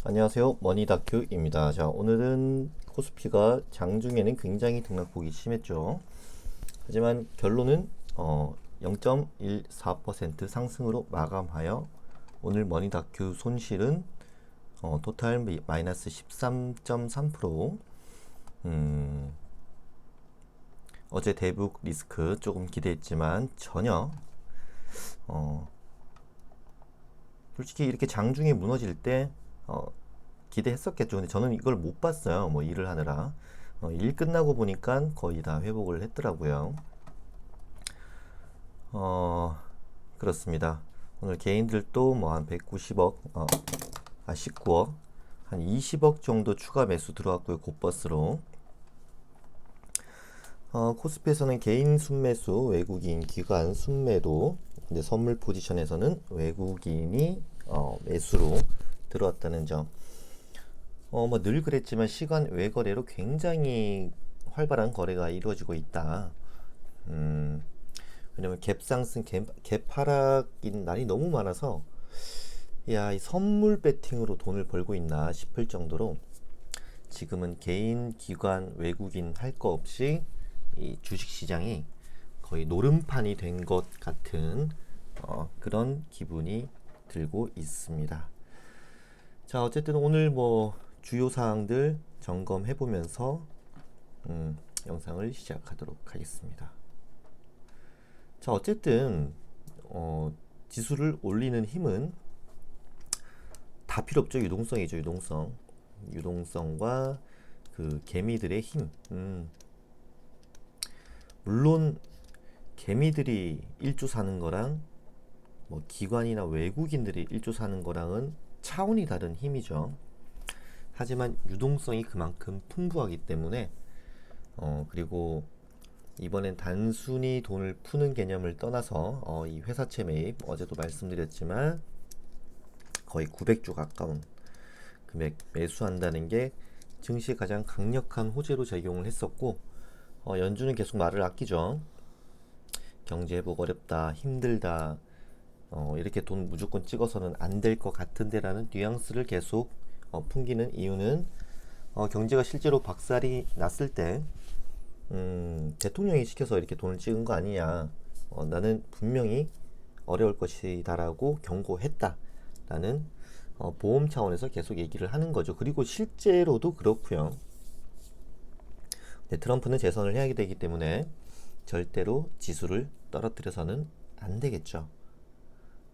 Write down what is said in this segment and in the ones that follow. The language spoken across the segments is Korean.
안녕하세요. 머니다큐입니다. 자, 오늘은 코스피가 장중에는 굉장히 등락폭이 심했죠. 하지만 결론은 0.14% 상승으로 마감하여 오늘 머니다큐 손실은 토탈 마이너스 13.3%. 어제 대북 리스크 조금 기대했지만 전혀 솔직히 이렇게 장중에 무너질 때 기대했었겠죠. 근데 저는 이걸 못 봤어요. 뭐 일을 하느라. 일 끝나고 보니까 거의 다 회복을 했더라고요. 그렇습니다. 오늘 개인들도 뭐 한 190억, 19억, 한 20억 정도 추가 매수 들어왔고요. 곧버스로. 코스피에서는 개인 순매수, 외국인 기관 순매도, 이제 선물 포지션에서는 외국인이 매수로 들어왔다는 점. 뭐 늘 그랬지만 시간 외거래로 굉장히 활발한 거래가 이루어지고 있다. 왜냐면 갭 상승, 갭 하락인 날이 너무 많아서 야, 이 선물 배팅으로 돈을 벌고 있나 싶을 정도로 지금은 개인, 기관, 외국인 할 거 없이 이 주식 시장이 거의 노름판이 된 것 같은 그런 기분이 들고 있습니다. 자, 어쨌든 오늘 뭐 주요 사항들 점검해 보면서 영상을 시작하도록 하겠습니다. 자, 어쨌든 지수를 올리는 힘은 다 필요 없죠. 유동성이죠. 유동성과 그 개미들의 힘. 물론 개미들이 1조 사는 거랑 뭐 기관이나 외국인들이 1조 사는 거랑은 차원이 다른 힘이죠. 하지만 유동성이 그만큼 풍부하기 때문에 그리고 이번엔 단순히 돈을 푸는 개념을 떠나서 이 회사채 매입 어제도 말씀드렸지만 거의 900조 가까운 금액 매수한다는 게 증시에 가장 강력한 호재로 작용을 했었고 연준은 계속 말을 아끼죠. 경제 회복 어렵다, 힘들다, 이렇게 돈 무조건 찍어서는 안 될 것 같은데라는 뉘앙스를 계속 풍기는 이유는 경제가 실제로 박살이 났을 때 대통령이 시켜서 이렇게 돈을 찍은 거 아니냐, 나는 분명히 어려울 것이다라고 경고했다라는 보험 차원에서 계속 얘기를 하는 거죠. 그리고 실제로도 그렇고요. 트럼프는 재선을 해야 되기 때문에 절대로 지수를 떨어뜨려서는 안 되겠죠.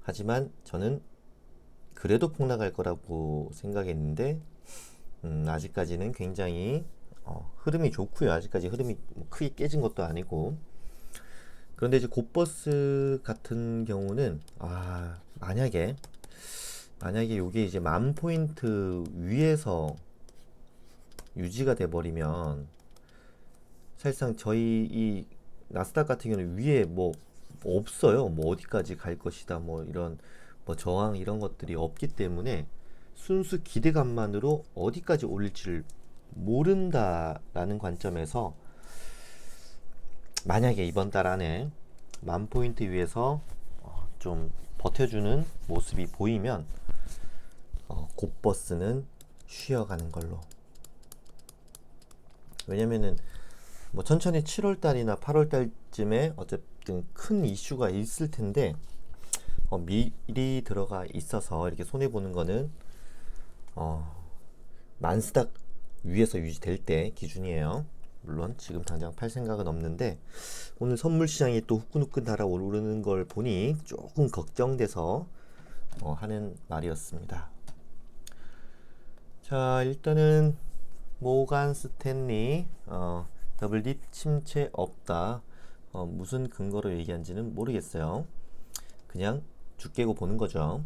하지만 저는 그래도 폭락할 거라고 생각했는데 아직까지는 굉장히 흐름이 좋고요. 아직까지 흐름이 뭐 크게 깨진 것도 아니고. 그런데 이제 곧버스 같은 경우는 만약에 이게 이제 10,000포인트 위에서 유지가 돼 버리면 사실상 저희 이 나스닥 같은 경우는 위에 뭐 없어요. 뭐 어디까지 갈 것이다, 뭐 이런 뭐 저항 이런 것들이 없기 때문에 순수 기대감만으로 어디까지 올릴지를 모른다라는 관점에서 만약에 이번 달 안에 10,000포인트 위에서 좀 버텨주는 모습이 보이면 곧버스는 쉬어가는 걸로. 왜냐면은 뭐 천천히 7월 달이나 8월 달쯤에 어쨌든 큰 이슈가 있을 텐데 미리 들어가 있어서 이렇게 손해 보는 거는 만스닥 위에서 유지될 때 기준이에요. 물론 지금 당장 팔 생각은 없는데 오늘 선물 시장이 또 후끈후끈 달아오르는 걸 보니 조금 걱정돼서 하는 말이었습니다. 자, 일단은 모간 스탠리 더블딥 침체 없다. 무슨 근거로 얘기한지는 모르겠어요. 그냥 죽 깨고 보는 거죠.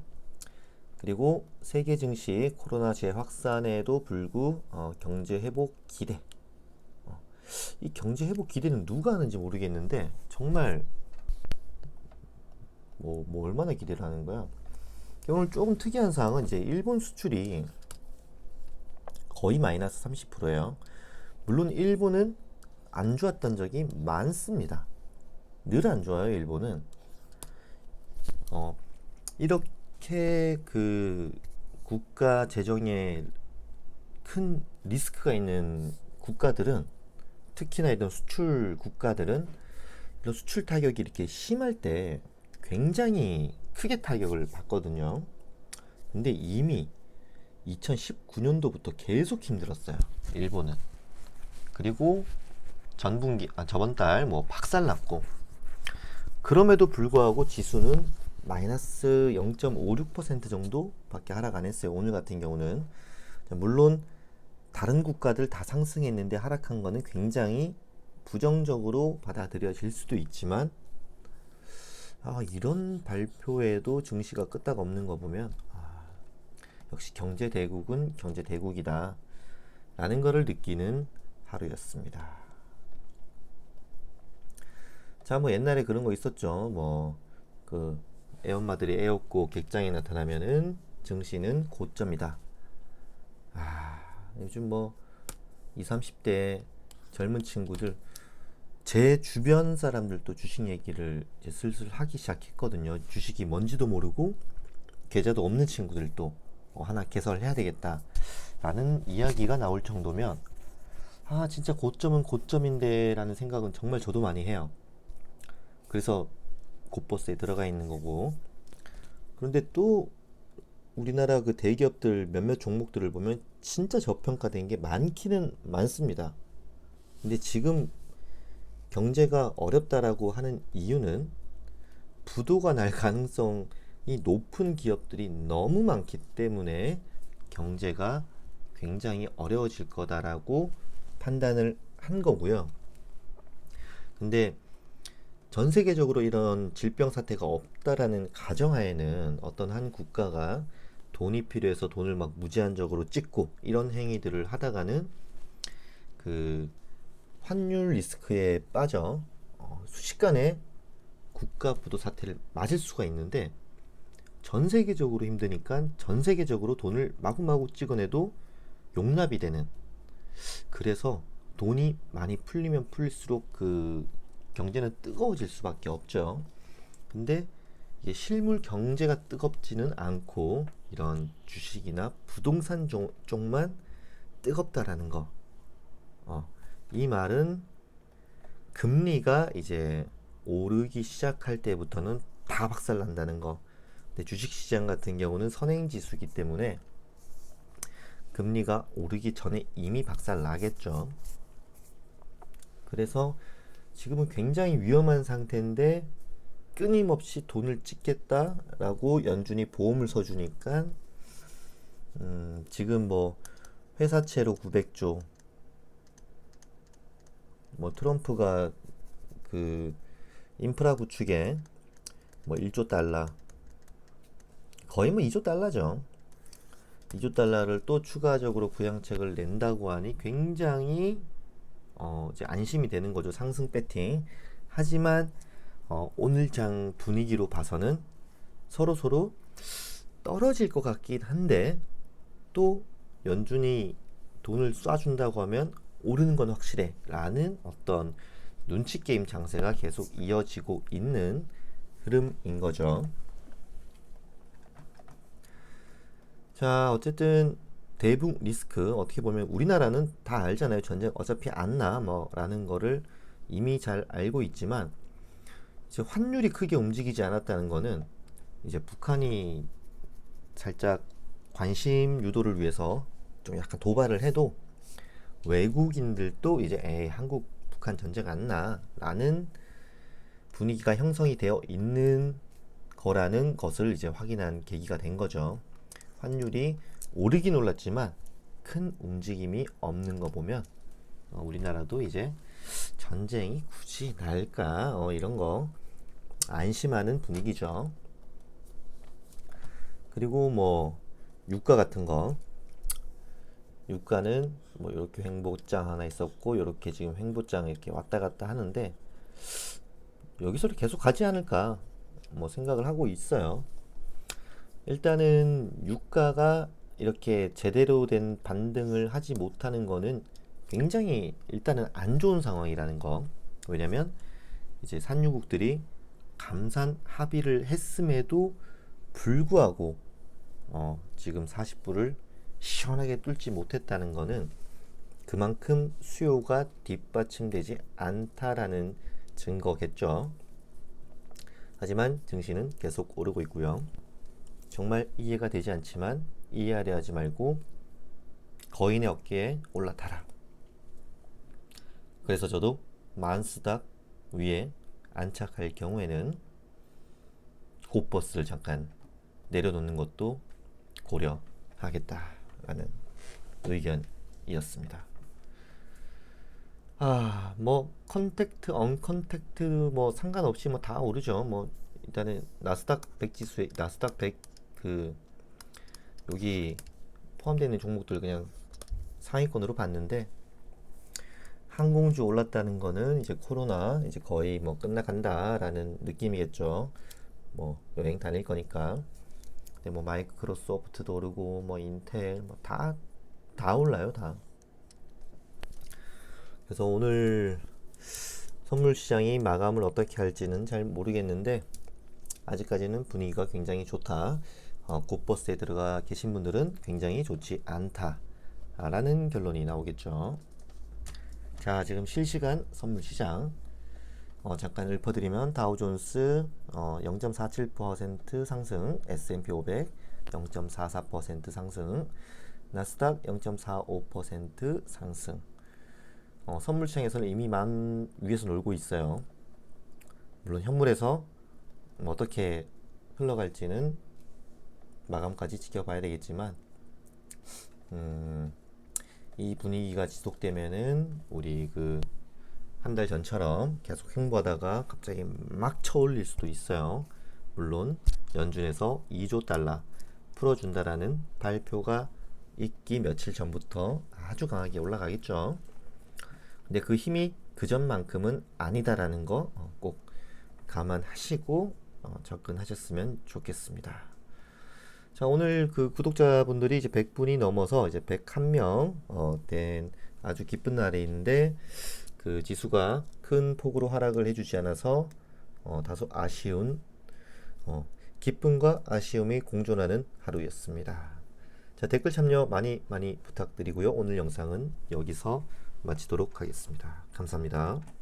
그리고 세계 증시 코로나 재확산에도 불구 경제 회복 기대. 이 경제 회복 기대는 누가 하는지 모르겠는데 정말 뭐 얼마나 기대를 하는 거야. 오늘 조금 특이한 사항은 이제 일본 수출이 거의 마이너스 30%예요. 물론 일본은 안 좋았던 적이 많습니다. 늘 안 좋아요, 일본은. 이렇게 그 국가 재정에 큰 리스크가 있는 국가들은, 특히나 이런 수출 국가들은 이런 수출 타격이 이렇게 심할 때 굉장히 크게 타격을 받거든요. 근데 이미 2019년도부터 계속 힘들었어요, 일본은. 그리고 저번 달 뭐 박살났고, 그럼에도 불구하고 지수는 마이너스 0.56% 정도밖에 하락 안 했어요. 오늘 같은 경우는. 물론 다른 국가들 다 상승했는데 하락한 거는 굉장히 부정적으로 받아들여질 수도 있지만, 이런 발표에도 증시가 끄떡 없는 거 보면 역시 경제 대국은 경제 대국이다 라는 거를 느끼는 하루였습니다. 자, 뭐 옛날에 그런 거 있었죠. 뭐 그 애엄마들이 애 없고 객장에 나타나면은 증시는 고점이다. 요즘 뭐 20, 30대 젊은 친구들, 제 주변 사람들도 주식 얘기를 이제 슬슬 하기 시작했거든요. 주식이 뭔지도 모르고 계좌도 없는 친구들도 하나 개설해야 되겠다 라는 이야기가 나올 정도면, 진짜 고점은 고점인데 라는 생각은 정말 저도 많이 해요. 그래서 곧버스에 들어가 있는 거고. 그런데 또 우리나라 그 대기업들 몇몇 종목들을 보면 진짜 저평가된 게 많기는 많습니다. 근데 지금 경제가 어렵다라고 하는 이유는 부도가 날 가능성이 높은 기업들이 너무 많기 때문에 경제가 굉장히 어려워질 거다라고 판단을 한 거고요. 근데 전 세계적으로 이런 질병 사태가 없다라는 가정하에는 어떤 한 국가가 돈이 필요해서 돈을 막 무제한적으로 찍고 이런 행위들을 하다가는 그 환율 리스크에 빠져 순식간에 국가 부도 사태를 맞을 수가 있는데, 전 세계적으로 힘드니까 전 세계적으로 돈을 마구마구 찍어내도 용납이 되는, 그래서 돈이 많이 풀리면 풀릴수록 그 경제는 뜨거워질 수밖에 없죠. 근데 이게 실물 경제가 뜨겁지는 않고 이런 주식이나 부동산 쪽만 뜨겁다라는 거. 이 말은 금리가 이제 오르기 시작할 때부터는 다 박살난다는 거. 근데 주식시장 같은 경우는 선행지수이기 때문에 금리가 오르기 전에 이미 박살나겠죠. 그래서 지금은 굉장히 위험한 상태인데 끊임없이 돈을 찍겠다라고 연준이 보험을 서주니까 지금 뭐 회사채로 900조, 뭐 트럼프가 그 인프라 구축에 뭐 1조 달러, 거의 뭐 2조 달러죠. 2조 달러를 또 추가적으로 부양책을 낸다고 하니 굉장히 이제 안심이 되는 거죠. 상승 배팅. 하지만 오늘 장 분위기로 봐서는 서로 떨어질 것 같긴 한데, 또 연준이 돈을 쏴준다고 하면 오르는 건 확실해 라는 어떤 눈치 게임 장세가 계속 이어지고 있는 흐름인 거죠. 자, 어쨌든 대북 리스크, 어떻게 보면 우리나라는 다 알잖아요. 전쟁 어차피 안 나 뭐 라는 거를 이미 잘 알고 있지만, 이제 환율이 크게 움직이지 않았다는 거는 이제 북한이 살짝 관심 유도를 위해서 좀 약간 도발을 해도 외국인들도 이제 한국 북한 전쟁 안 나 라는 분위기가 형성이 되어 있는 거라는 것을 이제 확인한 계기가 된 거죠. 환율이 오르긴 올랐지만 큰 움직임이 없는 거 보면 우리나라도 이제 전쟁이 굳이 날까 이런 거 안심하는 분위기죠. 그리고 뭐 유가 같은 거, 유가는 뭐 이렇게 횡보장 하나 있었고 이렇게 지금 횡보장 이렇게 왔다 갔다 하는데 여기서 계속 가지 않을까 뭐 생각을 하고 있어요. 일단은 유가가 이렇게 제대로 된 반등을 하지 못하는 거는 굉장히 일단은 안 좋은 상황이라는 거. 왜냐면 이제 산유국들이 감산 합의를 했음에도 불구하고 지금 40불을 시원하게 뚫지 못했다는 거는 그만큼 수요가 뒷받침되지 않다라는 증거겠죠. 하지만 증시는 계속 오르고 있고요. 정말 이해가 되지 않지만 이해하려 하지 말고 거인의 어깨에 올라타라. 그래서 저도 만스닥 위에 안착할 경우에는 곧버스를 잠깐 내려놓는 것도 고려하겠다라는 의견이었습니다. 뭐 컨택트, 언컨택트 뭐 상관없이 뭐 다 오르죠. 뭐 일단은 나스닥 100 지수에 나스닥 100 그 여기 포함되어 있는 종목들 그냥 상위권으로 봤는데 항공주 올랐다는 거는 이제 코로나 이제 거의 뭐 끝나간다라는 느낌이겠죠. 뭐 여행 다닐 거니까. 근데 뭐 마이크로소프트도 오르고 뭐 인텔 뭐 다 올라요, 다. 그래서 오늘 선물 시장이 마감을 어떻게 할지는 잘 모르겠는데 아직까지는 분위기가 굉장히 좋다. 곧버스에 들어가 계신 분들은 굉장히 좋지 않다라는 결론이 나오겠죠. 자, 지금 실시간 선물 시장 잠깐 읊어드리면 다우존스 0.47% 상승, S&P 500 0.44% 상승, 나스닥 0.45% 상승. 선물시장에서는 이미 만 위에서 놀고 있어요. 물론 현물에서 어떻게 흘러갈지는 마감까지 지켜봐야 되겠지만 이 분위기가 지속되면은 우리 그 한 달 전처럼 계속 횡보하다가 갑자기 막 쳐올릴 수도 있어요. 물론 연준에서 2조 달러 풀어준다라는 발표가 있기 며칠 전부터 아주 강하게 올라가겠죠. 근데 그 힘이 그전만큼은 아니다라는 거 꼭 감안하시고 접근하셨으면 좋겠습니다. 자, 오늘 그 구독자분들이 이제 100분이 넘어서 이제 101명 된 아주 기쁜 날인데 그 지수가 큰 폭으로 하락을 해주지 않아서 다소 아쉬운 기쁨과 아쉬움이 공존하는 하루였습니다. 자, 댓글 참여 많이 부탁드리고요. 오늘 영상은 여기서 마치도록 하겠습니다. 감사합니다.